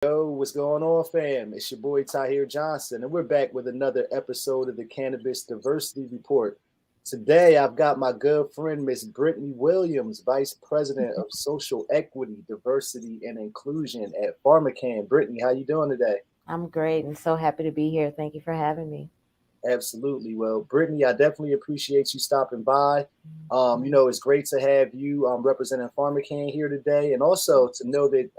Yo, what's going on, fam? It's your boy Tahir Johnson, and we're back with another episode of the Cannabis Diversity Report. Today, I've got my good friend, Miss Brittany Williams, Vice President of Social Equity, Diversity, and Inclusion at PharmaCann. Brittany, how you doing today? I'm great and so happy to be here. Thank you for having me. Absolutely. Well, Brittany, I definitely appreciate you stopping by. It's great to have you representing PharmaCann here today, and also to know that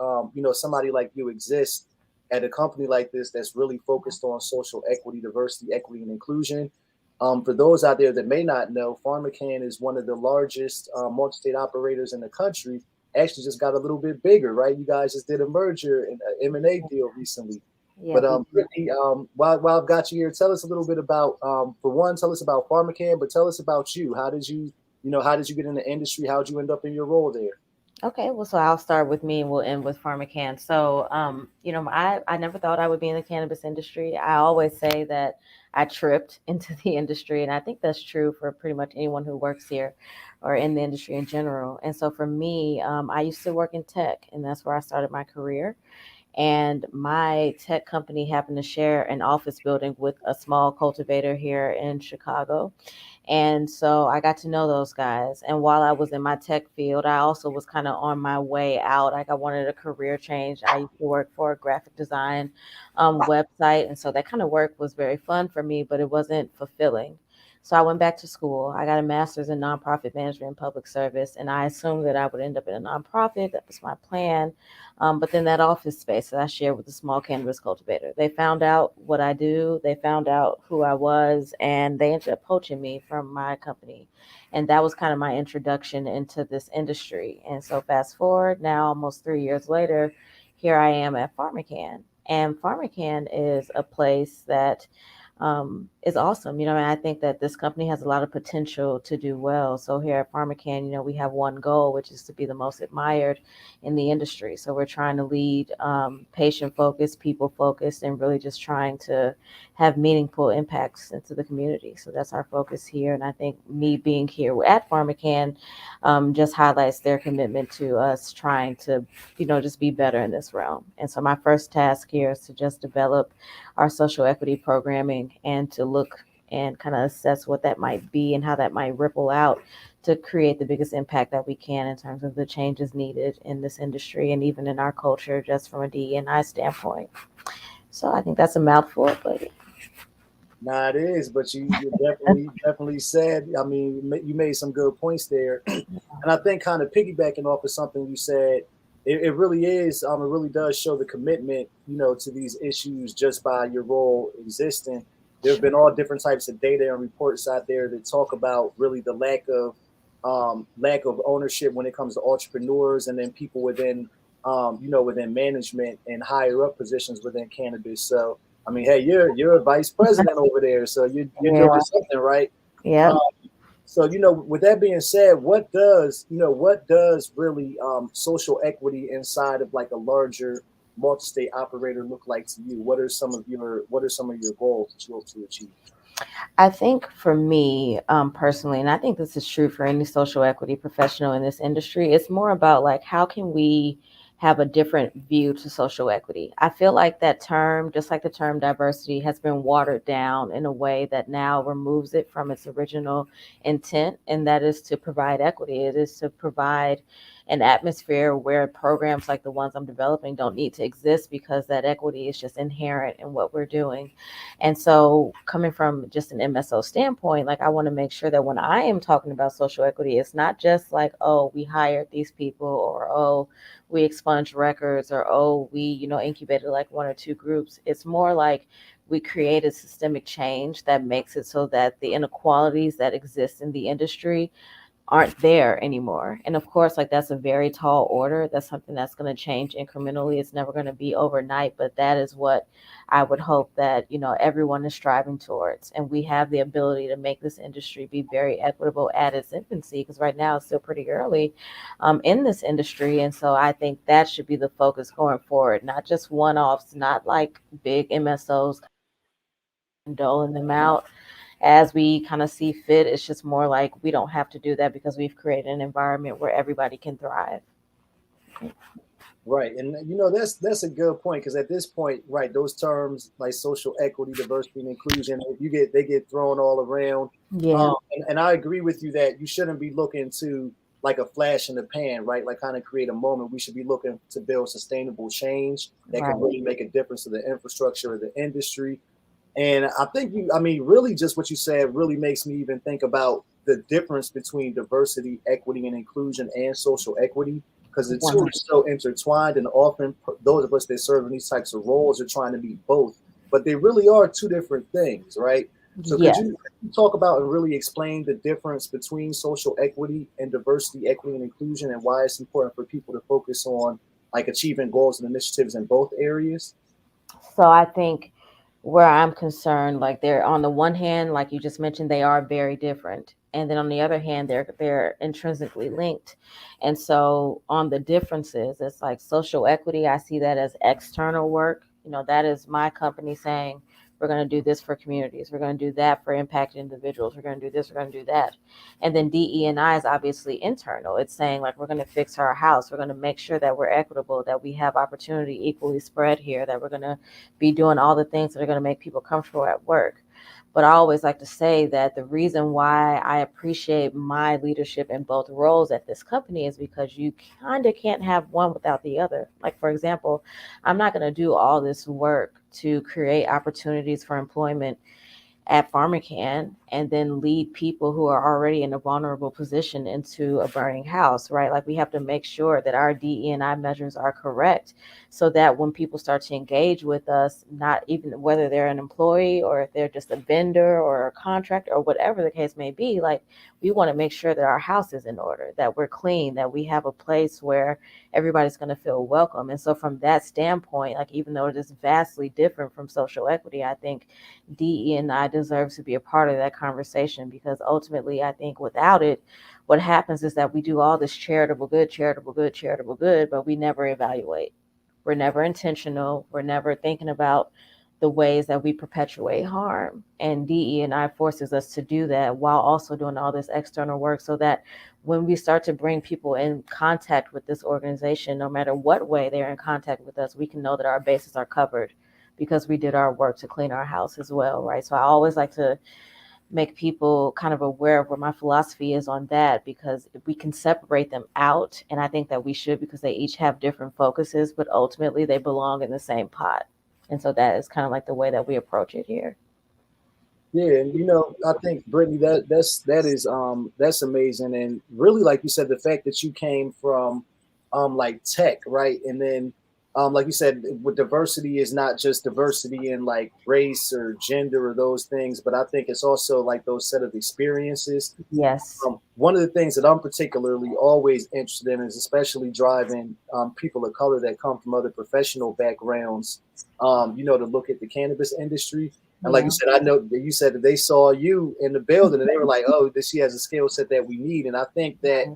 somebody like you exists at a company like this that's really focused on social equity, diversity, equity, and inclusion. For those out there that may not know, PharmaCann is one of the largest multi-state operators in the country. Actually, just got a little bit bigger, right? You guys just did a merger and an M&A deal recently. Yeah, But we Brittany, while I've got you here, tell us a little bit about, for one, tell us about PharmaCann, but tell us about you. How did you get in the industry? How did you end up in your role there? okay. Well, so I'll start with me and we'll end with PharmaCann. So, I never thought I would be in the cannabis industry. I always say that I tripped into the industry, and I think that's true for pretty much anyone who works here or in the industry in general. And so for me, I used to work in tech, and that's where I started my career. And my tech company happened to share an office building with a small cultivator here in Chicago. And so I got to know those guys. And while I was in my tech field, I also was kind of on my way out. Like I wanted a career change. I used to work for a graphic design website. And so that kind of work was very fun for me, but it wasn't fulfilling. So I went back to school. I got a master's in nonprofit management and public service, and I assumed that I would end up in a nonprofit. That was my plan. But then that office space that I shared with the small cannabis cultivator, they found out what I do, they found out who I was, and they ended up poaching me from my company. And that was kind of my introduction into this industry. And so fast forward now, almost 3 years later, here I am at PharmaCann. And PharmaCann is a place that is awesome. And I think that this company has a lot of potential to do well. So here at PharmaCann, we have one goal, which is to be the most admired in the industry. So we're trying to lead patient focused, people focused, and really just trying to have meaningful impacts into the community. So that's our focus here. And I think me being here at PharmaCann just highlights their commitment to us trying to, just be better in this realm. And so my first task here is to just develop our social equity programming and to look and kind of assess what that might be and how that might ripple out to create the biggest impact that we can in terms of the changes needed in this industry and even in our culture, just from a DEI standpoint. So I think that's a mouthful, but Nah, it is, but you definitely said. I mean, you made some good points there, and I think kind of piggybacking off of something you said, it really is. It really does show the commitment, to these issues just by your role existing. There have been all different types of data and reports out there that talk about really the lack of ownership when it comes to entrepreneurs and then people within within management and higher up positions within cannabis. So I mean, hey, you're a vice president over there, so you're yeah, doing something right. yeah. Um, so with that being said, what does really social equity inside of like a larger multi-state operator look like to you? What are some of your goals that you hope to achieve? I think for me personally, and I think this is true for any social equity professional in this industry, it's more about like how can we have a different view to social equity. I feel like that term, just like the term diversity, has been watered down in a way that now removes it from its original intent, and that is to provide equity. It is to provide an atmosphere where programs like the ones I'm developing don't need to exist because that equity is just inherent in what we're doing. And so, coming from just an MSO standpoint, like I want to make sure that when I am talking about social equity, it's not just like, oh, we hired these people, or oh, we expunged records, or oh, we, incubated like one or two groups. It's more like we created systemic change that makes it so that the inequalities that exist in the industry aren't there anymore. And of course, like that's a very tall order. That's something that's going to change incrementally. It's never going to be overnight, but that is what I would hope that, everyone is striving towards. And we have the ability to make this industry be very equitable at its infancy, because right now it's still pretty early in this industry. And so I think that should be the focus going forward, not just one offs, not like big MSOs doling them out as we kind of see fit. It's just more like we don't have to do that because we've created an environment where everybody can thrive. Right. And that's a good point, because at this point, right, those terms like social equity, diversity, and inclusion, they get thrown all around. Yeah, And I agree with you that you shouldn't be looking to like a flash in the pan, right? Like kind of create a moment. We should be looking to build sustainable change that can right. really make a difference to the infrastructure of the industry. And I think I mean, really just what you said really makes me even think about the difference between diversity, equity, and inclusion and social equity, because the two are 100. so intertwined. And often those of us that serve in these types of roles are trying to be both, but they really are two different things, right? So could Yes. you talk about and really explain the difference between social equity and diversity, equity, and inclusion, and why it's important for people to focus on like achieving goals and initiatives in both areas? So I think where I'm concerned, like they're on the one hand, like you just mentioned, they are very different. And then on the other hand, they're intrinsically linked. And so on the differences, it's like social equity, I see that as external work. That is my company saying, we're going to do this for communities. We're going to do that for impacted individuals. We're going to do this. We're going to do that. And then DE&I is obviously internal. It's saying like we're going to fix our house. We're going to make sure that we're equitable, that we have opportunity equally spread here, that we're going to be doing all the things that are going to make people comfortable at work. But I always like to say that the reason why I appreciate my leadership in both roles at this company is because you kind of can't have one without the other. Like, for example, I'm not going to do all this work to create opportunities for employment at PharmaCann and then lead people who are already in a vulnerable position into a burning house, right? Like we have to make sure that our DE&I measures are correct so that when people start to engage with us, not even whether they're an employee or if they're just a vendor or a contractor or whatever the case may be, like we want to make sure that our house is in order, that we're clean, that we have a place where everybody's going to feel welcome. And so from that standpoint, like even though it is vastly different from social equity, I think DE&I deserves to be a part of that conversation because ultimately, I think without it, what happens is that we do all this charitable good, charitable good, charitable good, but we never evaluate. We're never intentional. We're never thinking about the ways that we perpetuate harm. And DE&I forces us to do that while also doing all this external work so that when we start to bring people in contact with this organization, no matter what way they're in contact with us, we can know that our bases are covered because we did our work to clean our house as well, right? So I always like to make people kind of aware of where my philosophy is on that because if we can separate them out, and I think that we should because they each have different focuses, but ultimately they belong in the same pot. And so that is kind of like the way that we approach it here. Yeah, and I think Brittany, that's amazing, and really, like you said, the fact that you came from, like tech, right, and then, like you said, with diversity is not just diversity in like race or gender or those things, but I think it's also like those set of experiences. Yes. One of the things that I'm particularly always interested in is especially driving people of color that come from other professional backgrounds, to look at the cannabis industry. And like you Yeah. said, I know that you said that they saw you in the building and they were like, oh, this she has a skill set that we need. And I think that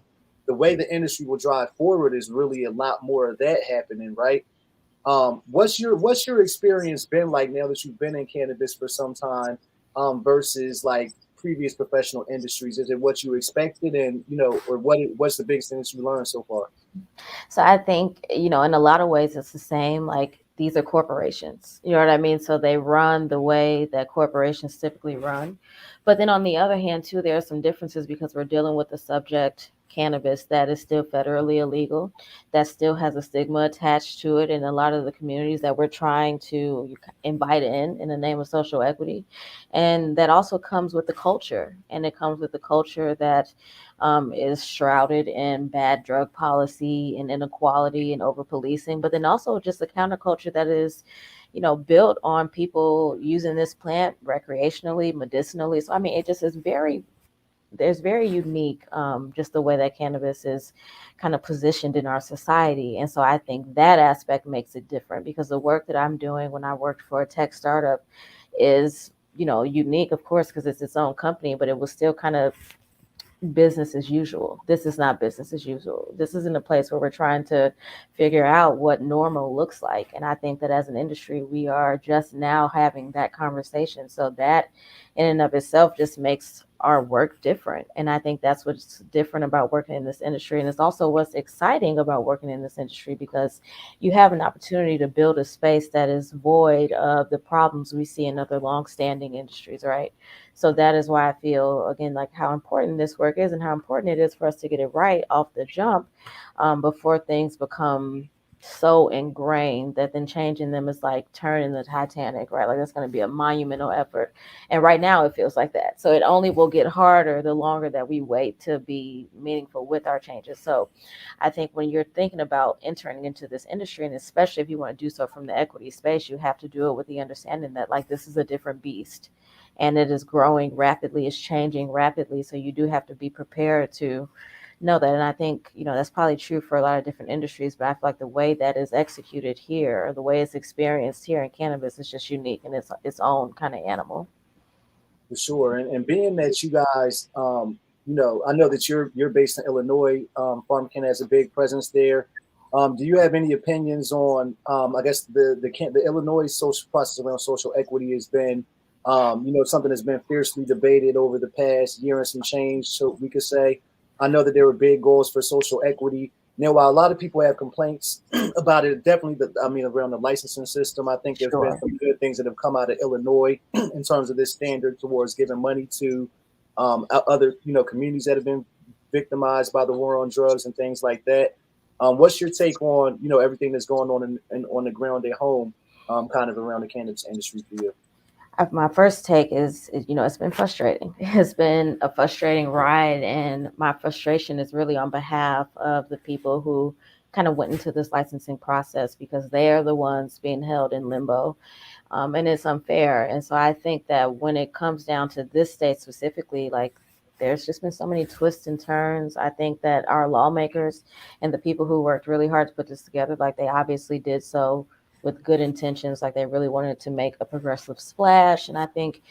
the way the industry will drive forward is really a lot more of that happening, right? What's your experience been like now that you've been in cannabis for some time, versus like previous professional industries? Is it what you expected, and or what's the biggest thing that you learned so far? So I think, in a lot of ways it's the same. Like these are corporations, you know what I mean? So they run the way that corporations typically run. But then on the other hand, too, there are some differences because we're dealing with the subject cannabis that is still federally illegal, that still has a stigma attached to it in a lot of the communities that we're trying to invite in the name of social equity. And that also comes with the culture. And it comes with the culture that is shrouded in bad drug policy and inequality and over policing, but then also just a counterculture that is, built on people using this plant recreationally, medicinally. So I mean, it just is there's very unique, just the way that cannabis is kind of positioned in our society. And so I think that aspect makes it different because the work that I'm doing when I worked for a tech startup is, unique, of course, because it's its own company, but it was still kind of business as usual. This is not business as usual. This isn't a place where we're trying to figure out what normal looks like. And I think that as an industry, we are just now having that conversation. So that in and of itself just makes our work different. And I think that's what's different about working in this industry. And it's also what's exciting about working in this industry, because you have an opportunity to build a space that is void of the problems we see in other long-standing industries, right? So that is why I feel, again, like how important this work is and how important it is for us to get it right off the jump, before things become so ingrained that then changing them is like turning the Titanic, right? Like that's going to be a monumental effort. And right now it feels like that. So it only will get harder the longer that we wait to be meaningful with our changes. So I think when you're thinking about entering into this industry, and especially if you want to do so from the equity space, you have to do it with the understanding that like this is a different beast and it is growing rapidly, it's changing rapidly. So you do have to be prepared to know that. And I think, that's probably true for a lot of different industries, but I feel like the way that is executed here, or the way it's experienced here in cannabis, is just unique and it's its own kind of animal. For sure. And being that you guys, I know that you're based in Illinois. PharmaCann has a big presence there. Do you have any opinions on, I guess the Illinois social process around social equity has been, something that's been fiercely debated over the past year and some change. So we could say, I know that there were big goals for social equity. Now, while a lot of people have complaints about it, definitely, around the licensing system, I think there's been Sure. some good things that have come out of Illinois in terms of this standard towards giving money to other, communities that have been victimized by the war on drugs and things like that. What's your take on, everything that's going on on the ground at home, kind of around the cannabis industry for you? My first take is, it's been frustrating. It's been a frustrating ride, and my frustration is really on behalf of the people who kind of went into this licensing process, because they are the ones being held in limbo, and it's unfair. And so I think that when it comes down to this state specifically, like there's just been so many twists and turns. I think that our lawmakers and the people who worked really hard to put this together, like they obviously did so with good intentions, like they really wanted to make a progressive splash. And I think,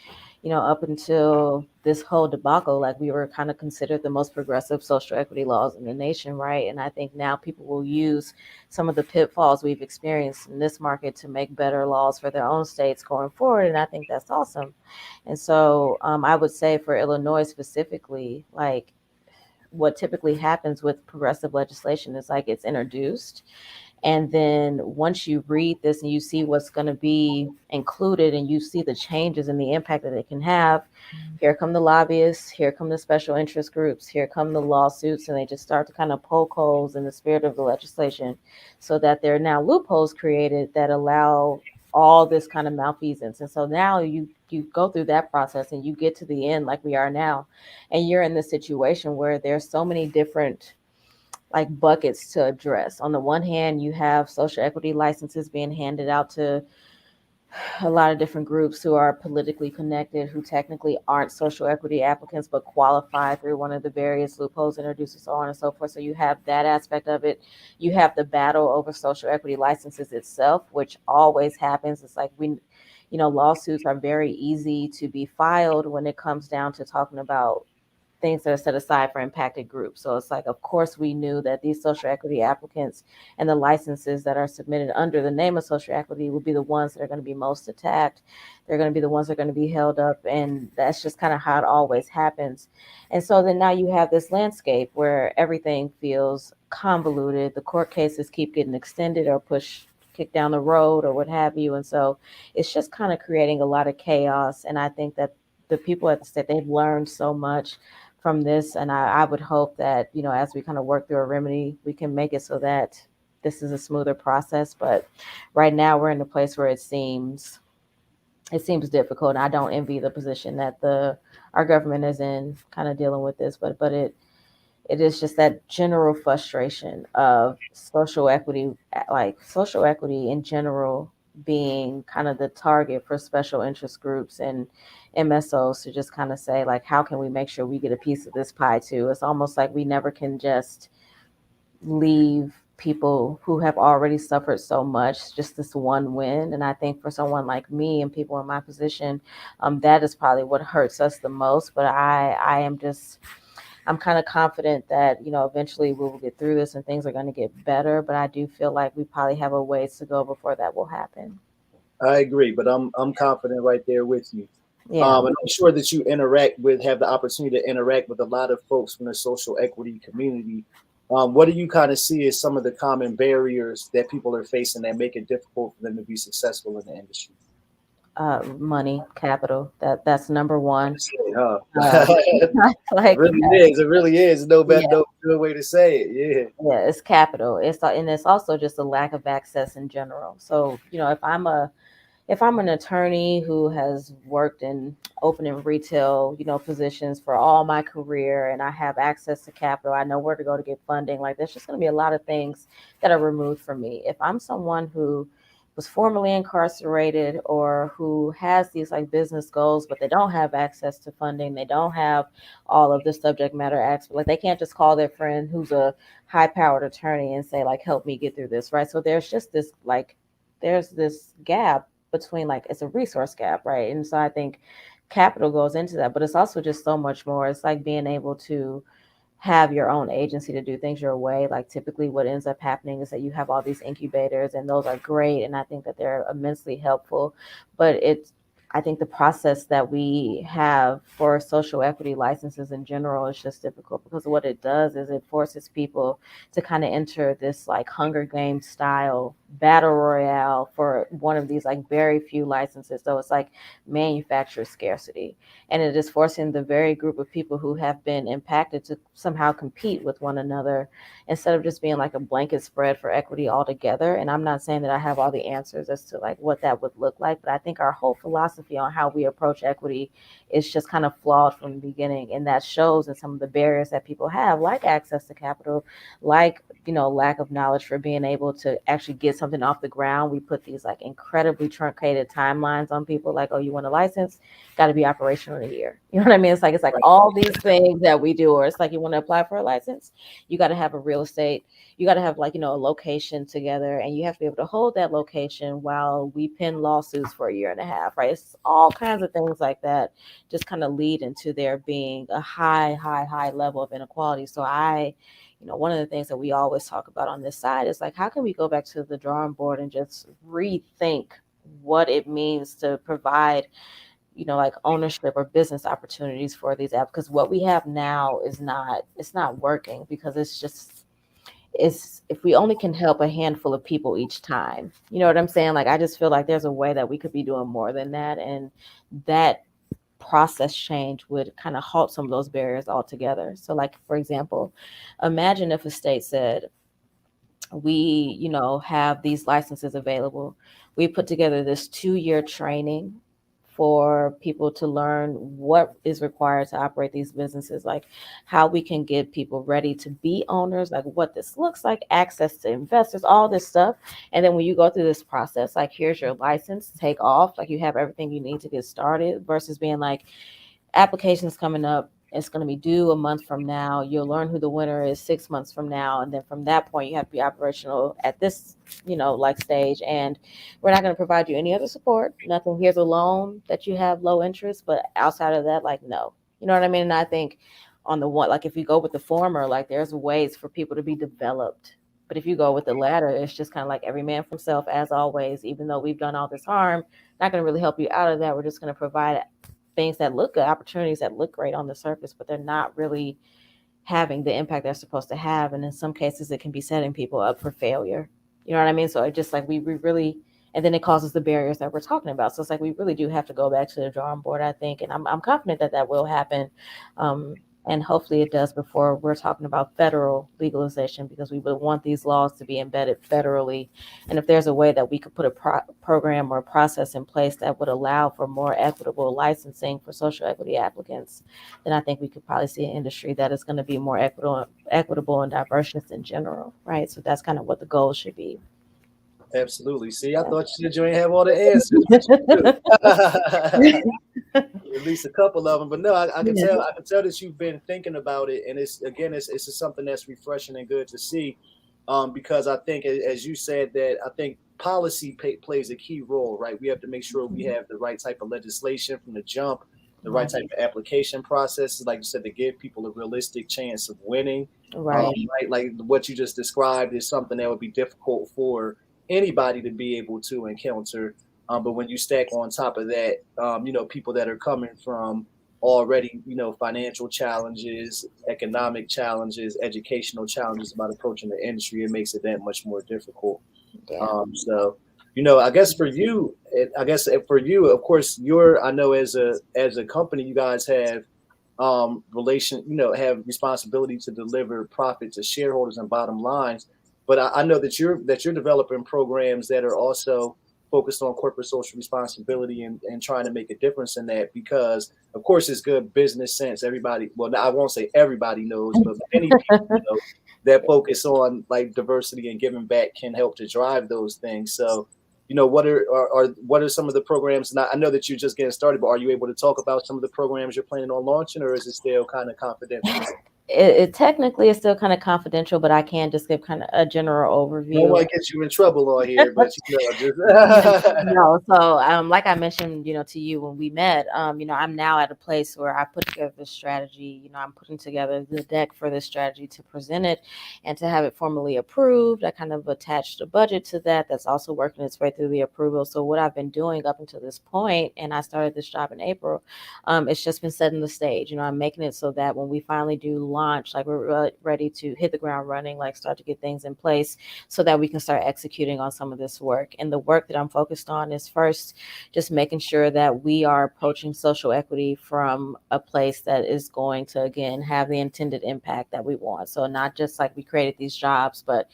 up until this whole debacle, like we were kind of considered the most progressive social equity laws in the nation, right? And I think now people will use some of the pitfalls we've experienced in this market to make better laws for their own states going forward. And I think that's awesome. And so I would say for Illinois specifically, like what typically happens with progressive legislation is like it's introduced, and then once you read this and you see what's going to be included and you see the changes and the impact that it can have, here come the lobbyists, here come the special interest groups, here come the lawsuits, and they just start to kind of poke holes in the spirit of the legislation, so that there are now loopholes created that allow all this kind of malfeasance. And so now you go through that process and you get to the end like we are now, and you're in this situation where there's so many different like buckets to address. On the one hand, you have social equity licenses being handed out to a lot of different groups who are politically connected, who technically aren't social equity applicants, but qualify through one of the various loopholes introduced, and so on and so forth. So you have that aspect of it. You have the battle over social equity licenses itself, which always happens. It's like lawsuits are very easy to be filed when it comes down to talking about things that are set aside for impacted groups. So it's like, of course, we knew that these social equity applicants and the licenses that are submitted under the name of social equity will be the ones that are going to be most attacked. They're going to be the ones that are going to be held up. And that's just kind of how it always happens. And so then now you have this landscape where everything feels convoluted. The court cases keep getting extended or pushed, kicked down the road or what have you. And so it's just kind of creating a lot of chaos. And I think that the people at the state, they've learned so much from this. And I would hope that, as we kind of work through a remedy, we can make it so that this is a smoother process. But right now we're in a place where it seems difficult. And I don't envy the position that our government is in, kind of dealing with this, but it is just that general frustration of social equity, like social equity in general being kind of the target for special interest groups and MSOs to just kind of say, like, how can we make sure we get a piece of this pie too? It's almost like we never can just leave people who have already suffered so much just this one win. And I think for someone like me and people in my position, that is probably what hurts us the most. But I'm kind of confident that, eventually we will get through this and things are going to get better. But I do feel like we probably have a ways to go before that will happen. I agree, but I'm confident right there with you. Yeah. And I'm sure that you have the opportunity to interact with a lot of folks from the social equity community. What do you kind of see as some of the common barriers that people are facing that make it difficult for them to be successful in the industry? Money, capital. That's number one. Honestly, huh? Uh, It like, really is. It really is. No yeah, better, no good way to say it. yeah, it's capital. And it's also just a lack of access in general. So, if I'm an attorney who has worked in opening retail, positions for all my career, and I have access to capital, I know where to go to get funding. Like, there's just going to be a lot of things that are removed from me. If I'm someone who was formerly incarcerated or who has these like business goals, but they don't have access to funding, they don't have all of the subject matter experts, like they can't just call their friend who's a high powered attorney and say like, help me get through this, right? So there's just this like, there's this gap between, like, it's a resource gap, right? And so I think capital goes into that, but it's also just so much more. It's like being able to have your own agency to do things your way. Like, typically what ends up happening is that you have all these incubators, and those are great, and I think that they're immensely helpful, but I think the process that we have for social equity licenses in general is just difficult, because what it does is it forces people to kind of enter this like Hunger Games style battle royale for one of these like very few licenses. So it's like manufacturer scarcity, and it is forcing the very group of people who have been impacted to somehow compete with one another, instead of just being like a blanket spread for equity altogether. And I'm not saying that I have all the answers as to like what that would look like, but I think our whole philosophy on how we approach equity is just kind of flawed from the beginning, and that shows in some of the barriers that people have, like access to capital, like lack of knowledge for being able to actually get something off the ground. We put these like incredibly truncated timelines on people, like, oh, you want a license, got to be operational in a year. You know what I mean? It's like all these things that we do, or it's like, you want to apply for a license, you got to have a real estate, you got to have like, a location together, and you have to be able to hold that location while we pen lawsuits for a year and a half, right? It's all kinds of things like that just kind of lead into there being a high level of inequality. So one of the things that we always talk about on this side is like, how can we go back to the drawing board and just rethink what it means to provide like ownership or business opportunities for these apps? Because what we have now it's not working, because it's if we only can help a handful of people each time. You know what I'm saying? Like, I just feel like there's a way that we could be doing more than that, and that process change would kind of halt some of those barriers altogether. So, like, for example, imagine if a state said, we have these licenses available, we put together this 2-year training for people to learn what is required to operate these businesses, like how we can get people ready to be owners, like what this looks like, access to investors, all this stuff. And then when you go through this process, like, here's your license, take off, like you have everything you need to get started, versus being like, applications coming up, it's going to be due a month from now, you'll learn who the winner is 6 months from now, and then from that point you have to be operational at this like stage, and we're not going to provide you any other support, nothing. Here's a loan that you have low interest, but outside of that, like, no. You know what I mean? And I think on the one, like, if you go with the former, like, there's ways for people to be developed, but if you go with the latter, it's just kind of like every man for himself, as always. Even though we've done all this harm, not going to really help you out of that. We're just going to provide things that look good, opportunities that look great on the surface, but they're not really having the impact they're supposed to have. And in some cases, it can be setting people up for failure. You know what I mean? So it just like we really, and then it causes the barriers that we're talking about. So it's like we really do have to go back to the drawing board, I think, and I'm confident that that will happen. And hopefully it does before we're talking about federal legalization, because we would want these laws to be embedded federally. And if there's a way that we could put a program or a process in place that would allow for more equitable licensing for social equity applicants, then I think we could probably see an industry that is going to be more equitable and diverse in general, right? So that's kind of what the goal should be. Absolutely. See, I thought you ain't have all the answers, but you do. At least a couple of them, but no, I can tell. I can tell that you've been thinking about it, and it's just something that's refreshing and good to see. Because I think, as you said, that I think policy plays a key role, right? We have to make sure we have the right type of legislation from the jump, the right type of application processes, like you said, to give people a realistic chance of winning. Right. Right, like what you just described is something that would be difficult for anybody to be able to encounter. But when you stack on top of that, people that are coming from already, financial challenges, economic challenges, educational challenges about approaching the industry, it makes it that much more difficult. Yeah. So, I guess for you, of course, I know as a company, you guys have have responsibility to deliver profit to shareholders and bottom lines. But I know that you're developing programs that are also focused on corporate social responsibility and trying to make a difference in that, because of course it's good business sense. Everybody, well, I won't say everybody knows, but many people that focus on like diversity and giving back can help to drive those things. So, what are some of the programs? And I know that you're just getting started, but are you able to talk about some of the programs you're planning on launching, or is it still kind of confidential? It technically is still kind of confidential, but I can just give kind of a general Don't overview. want to get you in trouble on here, but just No, so like I mentioned, to you when we met, I'm now at a place where I put together this strategy. I'm putting together the deck for this strategy to present it and to have it formally approved. I kind of attached a budget to that that's also working its way through the approval. So what I've been doing up until this point, and I started this job in April, it's just been setting the stage. I'm making it so that when we finally do launch, like we're ready to hit the ground running, like start to get things in place so that we can start executing on some of this work. And the work that I'm focused on is first just making sure that we are approaching social equity from a place that is going to, again, have the intended impact that we want. So not just like we created these jobs, but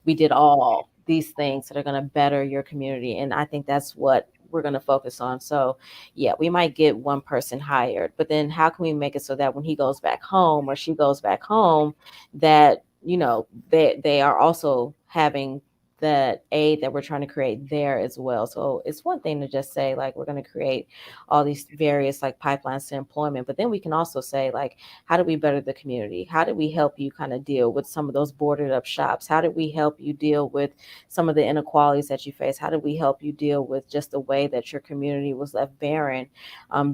we did all these things that are going to better your community. And I think that's what we're going to focus on. So yeah, we might get one person hired, but then how can we make it so that when he goes back home or she goes back home, that they are also having that aid that we're trying to create there as well. So it's one thing to just say like we're going to create all these various like pipelines to employment, but then we can also say like, how do we better the community? How do we help you kind of deal with some of those boarded up shops? How did we help you deal with some of the inequalities that you face? How did we help you deal with just the way that your community was left barren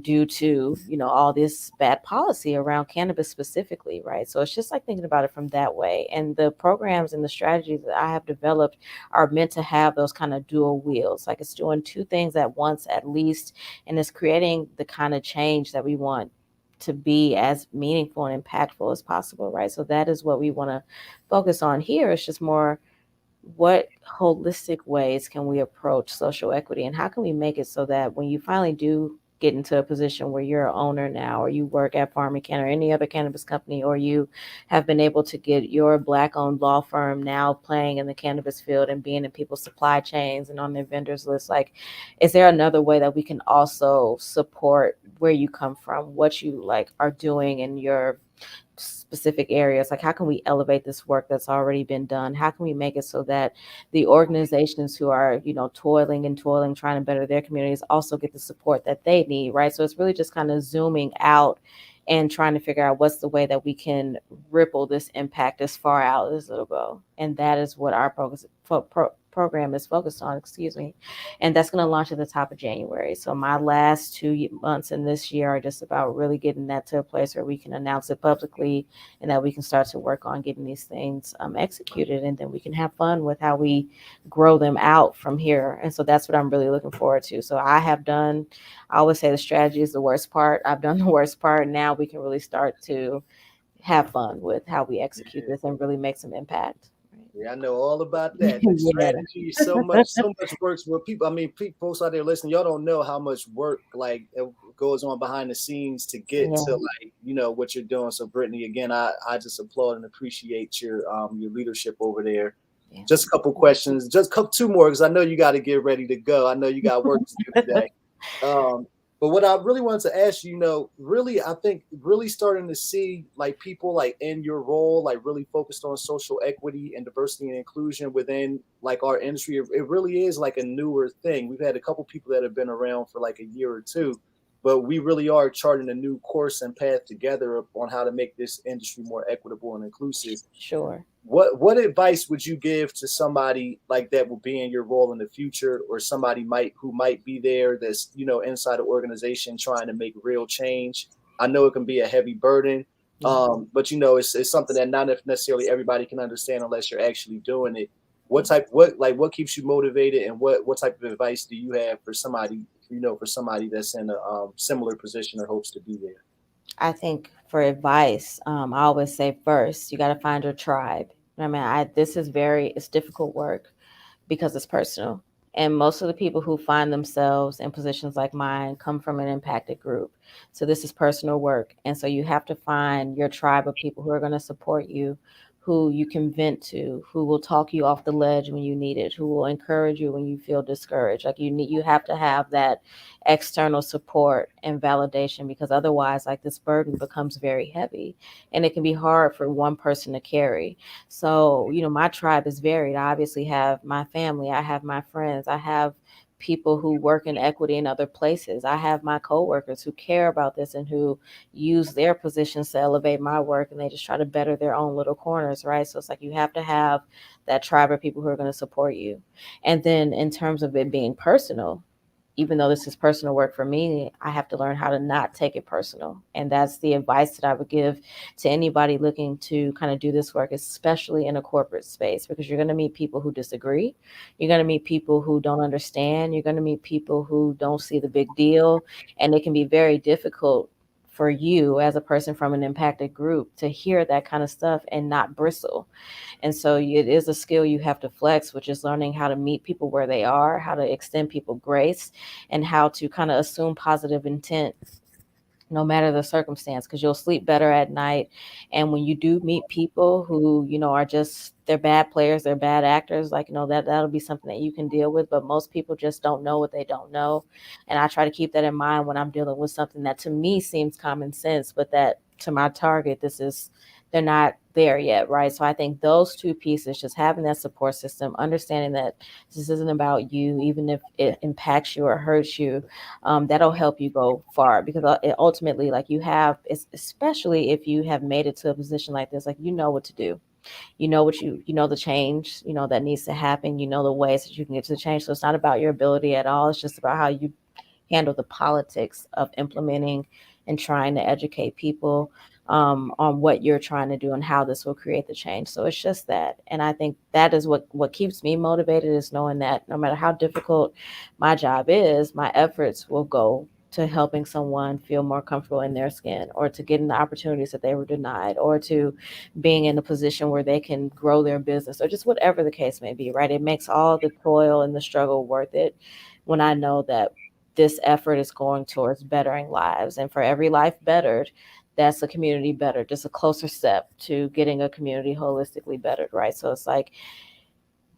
due to all this bad policy around cannabis specifically, right? So it's just like thinking about it from that way. And the programs and the strategies that I have developed are meant to have those kind of dual wheels. Like it's doing two things at once at least, and it's creating the kind of change that we want to be as meaningful and impactful as possible, right? So that is what we want to focus on here. It's just more what holistic ways can we approach social equity, and how can we make it so that when you finally do get into a position where you're an owner now, or you work at PharmaCann or any other cannabis company, or you have been able to get your Black-owned law firm now playing in the cannabis field and being in people's supply chains and on their vendors list, like, is there another way that we can also support where you come from, what you like are doing in your specific areas? Like, how can we elevate this work that's already been done? How can we make it so that the organizations who are, toiling and toiling, trying to better their communities also get the support that they need, right? So it's really just kind of zooming out and trying to figure out what's the way that we can ripple this impact as far out as it'll go. And that is what our program is focused on, and that's going to launch at the top of January. So my last 2 months in this year are just about really getting that to a place where we can announce it publicly and that we can start to work on getting these things executed, and then we can have fun with how we grow them out from here. And so that's what I'm really looking forward to. So I always say the strategy is the worst part. I've done the worst part. Now we can really start to have fun with how we execute this and really make some impact. Yeah, I know all about that. The Yeah. strategy, so much works with people. I mean, folks out there listening, y'all don't know how much work like it goes on behind the scenes to get to like what you're doing. So, Brittany, again, I just applaud and appreciate your leadership over there. Yeah. Just a couple questions, two more, because I know you got to get ready to go. I know you got work to do today. But what I really wanted to ask you, really, I think really starting to see like people like in your role, like really focused on social equity and diversity and inclusion within like our industry. It really is like a newer thing. We've had a couple people that have been around for like a year or two, but we really are charting a new course and path together on how to make this industry more equitable and inclusive. Sure. What advice would you give to somebody like that will be in your role in the future, or somebody who might be there that's inside an organization trying to make real change? I know it can be a heavy burden, but it's something that not necessarily everybody can understand unless you're actually doing it. what keeps you motivated, and what type of advice do you have for somebody, for somebody that's in a similar position or hopes to be there? I think for advice, I always say first, you got to find your tribe. I mean, this is it's difficult work because it's personal. And most of the people who find themselves in positions like mine come from an impacted group. So this is personal work. And so you have to find your tribe of people who are going to support you, who you can vent to, who will talk you off the ledge when you need it, who will encourage you when you feel discouraged. Like you have to have that external support and validation, because otherwise, like, this burden becomes very heavy and it can be hard for one person to carry. So, my tribe is varied. I obviously have my family, I have my friends, I have people who work in equity in other places. I have my coworkers who care about this and who use their positions to elevate my work, and they just try to better their own little corners, right? So it's like you have to have that tribe of people who are going to support you. And then in terms of it being personal, even though this is personal work for me, I have to learn how to not take it personal. And that's the advice that I would give to anybody looking to kind of do this work, especially in a corporate space, because you're going to meet people who disagree. You're going to meet people who don't understand. You're going to meet people who don't see the big deal. And it can be very difficult for you as a person from an impacted group to hear that kind of stuff and not bristle. And so it is a skill you have to flex, which is learning how to meet people where they are, how to extend people grace, and how to kind of assume positive intent no matter the circumstance, because you'll sleep better at night. And when you do meet people who, are just, they're bad players, they're bad actors, like, that'll be something that you can deal with. But most people just don't know what they don't know. And I try to keep that in mind when I'm dealing with something that to me seems common sense, but that to my target, they're not there yet, right? So I think those two pieces, just having that support system, understanding that this isn't about you, even if it impacts you or hurts you, that'll help you go far. Because ultimately, like, especially if you have made it to a position like this, like, you know what to do. You know the change, that needs to happen. You know the ways that you can get to the change. So it's not about your ability at all. It's just about how you handle the politics of implementing and trying to educate people on what you're trying to do and how this will create the change. So it's just that. And I think that is what keeps me motivated, is knowing that no matter how difficult my job is, my efforts will go to helping someone feel more comfortable in their skin, or to getting the opportunities that they were denied, or to being in a position where they can grow their business, or just whatever the case may be, right? It makes all the toil and the struggle worth it when I know that this effort is going towards bettering lives. And for every life bettered, that's a community bettered, just a closer step to getting a community holistically bettered, right? So it's like,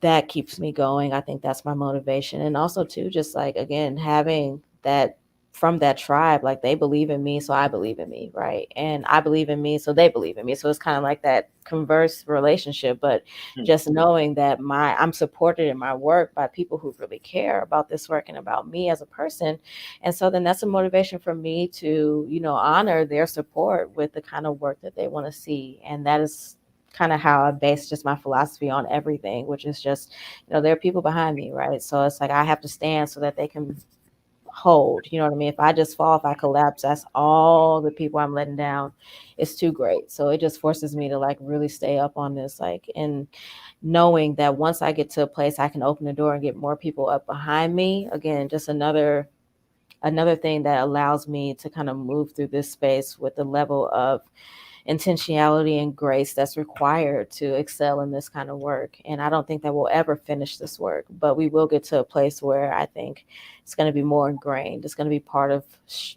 that keeps me going. I think that's my motivation. And also too, just like, again, having that from that tribe, like, they believe in me, so I believe in me, right? And I believe in me, so they believe in me. So it's kind of like that converse relationship, but just knowing that I'm supported in my work by people who really care about this work and about me as a person. And so then that's a motivation for me to, honor their support with the kind of work that they want to see. And that is kind of how I base just my philosophy on everything, which is just, there are people behind me, right? So it's like I have to stand so that they can hold, you know what I mean? If I just fall, if I collapse, that's all the people I'm letting down. It's too great. So it just forces me to, like, really stay up on this, like, and knowing that once I get to a place I can open the door and get more people up behind me, again, just another thing that allows me to kind of move through this space with the level of intentionality and grace that's required to excel in this kind of work. And I don't think that we'll ever finish this work, but we will get to a place where I think it's going to be more ingrained. It's going to be part of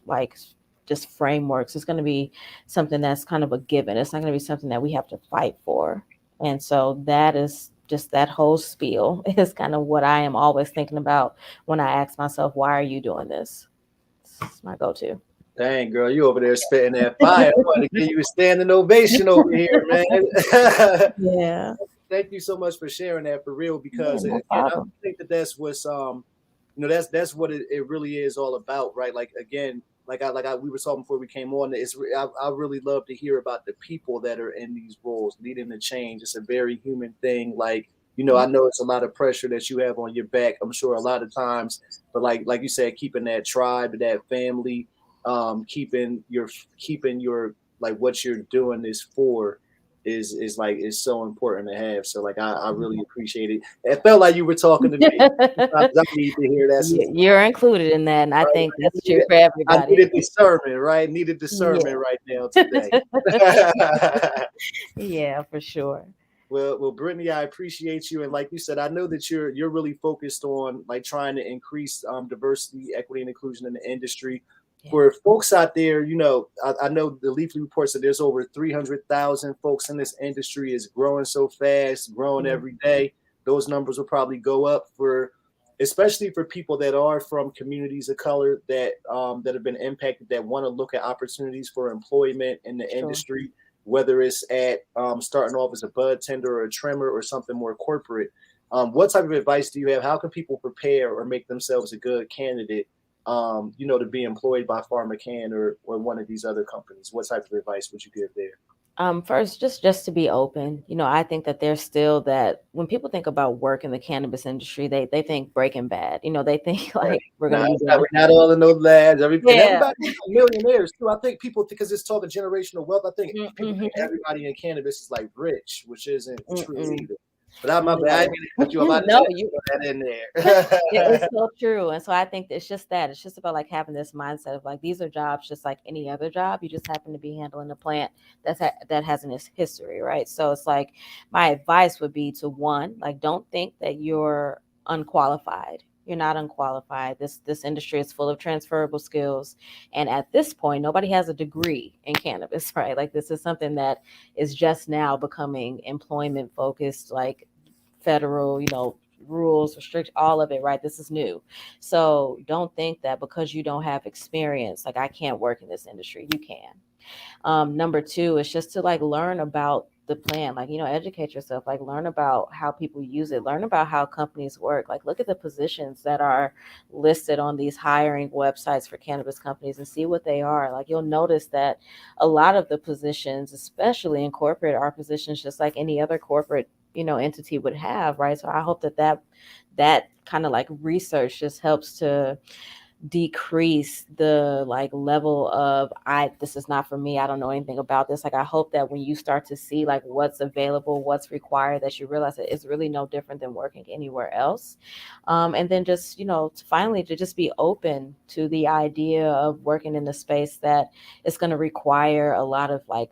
like just frameworks. It's going to be something that's kind of a given. It's not going to be something that we have to fight for. And so that is just, that whole spiel is kind of what I am always thinking about when I ask myself, why are you doing this? It's my go-to. Dang, girl, you over there spitting that fire. I'm about to give you a standing ovation over here, man. Yeah. Thank you so much for sharing that, for real, because No again, I problem. think that that's what's that's what it really is all about, right? Like, again, we were talking before we came on. I really love to hear about the people that are in these roles leading the change. It's a very human thing. Like, I know it's a lot of pressure that you have on your back, I'm sure, a lot of times, but like you said, keeping that tribe, that family, keeping your like what you're doing is for is so important to have. So like I really appreciate it. It felt like you were talking to me. Sometimes I need to hear that. You're included in that, and I think I that's true needed, for I everybody. needed discernment, right? Needed Yeah. discernment right now today. Yeah, for sure. Well, Brittany, I appreciate you, and like you said, I know that you're really focused on like trying to increase diversity, equity, and inclusion in the industry. Yeah. For folks out there, I know the Leafly reports that there's over 300,000 folks in this industry. Is growing so fast, growing Yeah. every day. Those numbers will probably go up especially for people that are from communities of color that have been impacted, that want to look at opportunities for employment in the Sure. industry, whether it's at starting off as a bud tender or a trimmer or something more corporate. What type of advice do you have? How can people prepare or make themselves a good candidate, to be employed by PharmaCann or one of these other companies? What type of advice would you give there? First, just to be open. I think that there's still that when people think about work in the cannabis industry, they think Breaking Bad. They think Right. like we're gonna Nah, be it's not, doing. we're not all in those labs. And Yeah. everybody millionaires too. I think people, because it's talking generational wealth, I think people think Mm-hmm. everybody in cannabis is like rich, which isn't true Mm-mm. either. But my bad. I No. didn't mean to cut you off. I just No, had to you. throw that in It's there. so true. And so I think it's just that. It's just about like having this mindset of like these are jobs just like any other job. You just happen to be handling a plant that has an history, right? So it's like my advice would be to one, like don't think that you're unqualified. You're not unqualified. This industry is full of transferable skills. And at this point, nobody has a degree in cannabis, right? Like this is something that is just now becoming employment focused, like federal, rules, restrict all of it, right? This is new. So don't think that because you don't have experience, like I can't work in this industry. You can. Number two is just to like learn about the plan, like, educate yourself, like learn about how people use it, learn about how companies work, like look at the positions that are listed on these hiring websites for cannabis companies and see what they are. Like you'll notice that a lot of the positions, especially in corporate, are positions just like any other corporate entity would have, right? So I hope that kind of like research just helps to decrease the like level of this is not for me, I don't know anything about this. Like I hope that when you start to see like what's available, what's required, that you realize that it's really no different than working anywhere else. And then just finally to just be open to the idea of working in a space that is going to require a lot of like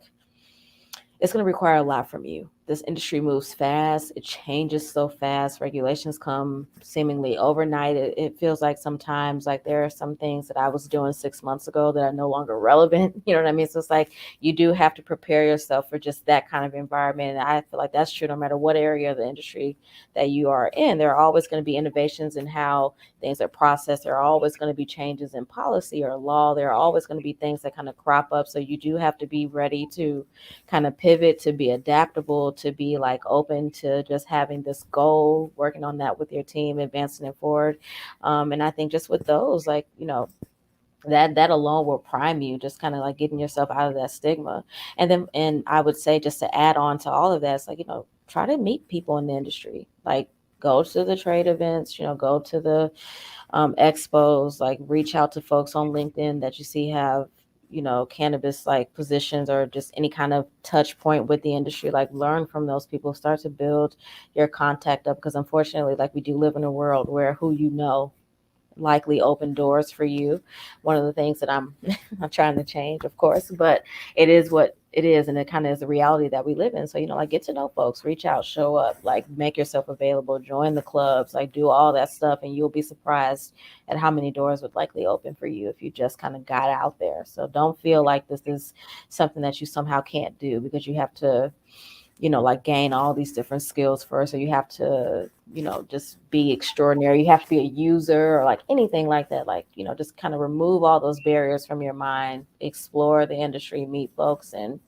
it's going to require a lot from you. This industry moves fast. It changes so fast. Regulations come seemingly overnight. It feels like sometimes like there are some things that I was doing 6 months ago that are no longer relevant. You know what I mean? So it's like you do have to prepare yourself for just that kind of environment. And I feel like that's true no matter what area of the industry that you are in. There are always going to be innovations in how things are processed. There are always going to be changes in policy or law. There are always going to be things that kind of crop up. So you do have to be ready to kind of pivot, to be adaptable, to be like open to just having this goal, working on that with your team, advancing it forward. And I think just with those, like, that alone will prime you, just kind of like getting yourself out of that stigma. And I would say just to add on to all of that, it's like, try to meet people in the industry, like go to the trade events, go to the expos, like reach out to folks on LinkedIn that you see have cannabis like positions or just any kind of touch point with the industry. Like learn from those people, start to build your contact up, because unfortunately, like we do live in a world where who likely open doors for you. One of the things that I'm I'm trying to change, of course, but it is what it is, and it kind of is the reality that we live in. So like get to know folks, reach out, show up, like make yourself available, join the clubs, like do all that stuff, and you'll be surprised at how many doors would likely open for you if you just kind of got out there. So don't feel like this is something that you somehow can't do, because you have to like gain all these different skills first. So you have to, just be extraordinary. You have to be a user or like anything like that. Like, just kind of remove all those barriers from your mind, explore the industry, meet folks, and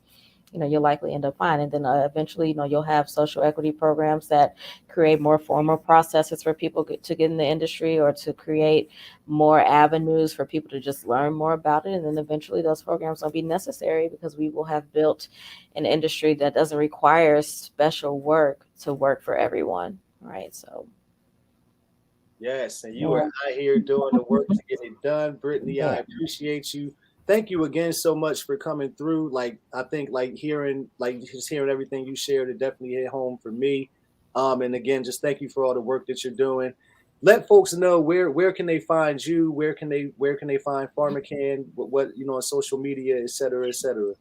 you'll likely end up fine. And then eventually, you'll have social equity programs that create more formal processes for people to get in the industry, or to create more avenues for people to just learn more about it. And then eventually those programs will be necessary, because we will have built an industry that doesn't require special work to work for everyone. Right. So, Yes, and you yeah. are out here doing the work to get it done, Brittany. I Yeah. appreciate you. thank you again so much for coming through. Like, I think just hearing everything you shared, it definitely hit home for me. And again, just thank you for all the work that you're doing. Let folks know where can they find you, where can they find PharmaCann, what on social media, et cetera, et cetera.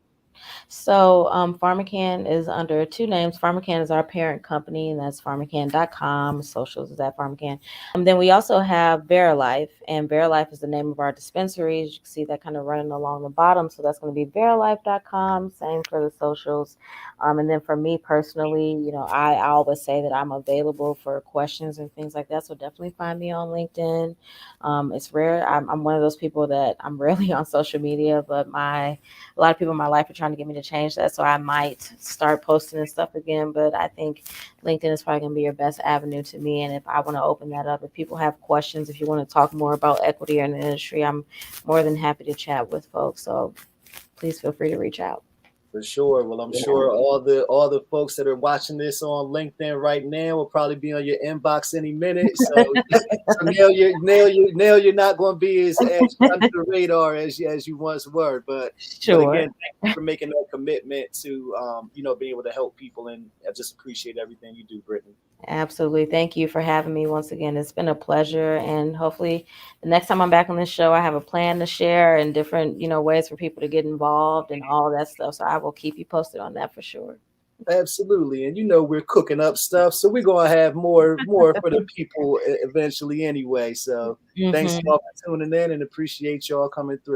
So PharmaCann is under two names. PharmaCann is our parent company, and that's PharmaCann.com. Socials is at PharmaCann. Then we also have VeriLife, and VeriLife is the name of our dispensaries. You can see that kind of running along the bottom. So that's going to be VeriLife.com. Same for the socials. And then for me personally, I always say that I'm available for questions and things like that. So definitely find me on LinkedIn. It's rare. I'm one of those people that I'm rarely on social media, but a lot of people in my life are trying to get me to change that. So I might start posting and stuff again, but I think LinkedIn is probably going to be your best avenue to me. And if I want to open that up, if people have questions, if you want to talk more about equity in the industry, I'm more than happy to chat with folks. So please feel free to reach out. For sure. Well, I'm sure all the folks that are watching this on LinkedIn right now will probably be on your inbox any minute. So, you're not going to be as under the radar as you once were. But again, thank you for making that commitment to being able to help people, and I just appreciate everything you do, Brittany. Absolutely. Thank you for having me once again. It's been a pleasure. And hopefully the next time I'm back on this show, I have a plan to share and different, ways for people to get involved and all that stuff. So I will keep you posted on that for sure. Absolutely. And we're cooking up stuff, so we're going to have more for the people eventually anyway. So thanks y'all for tuning in, and appreciate y'all coming through.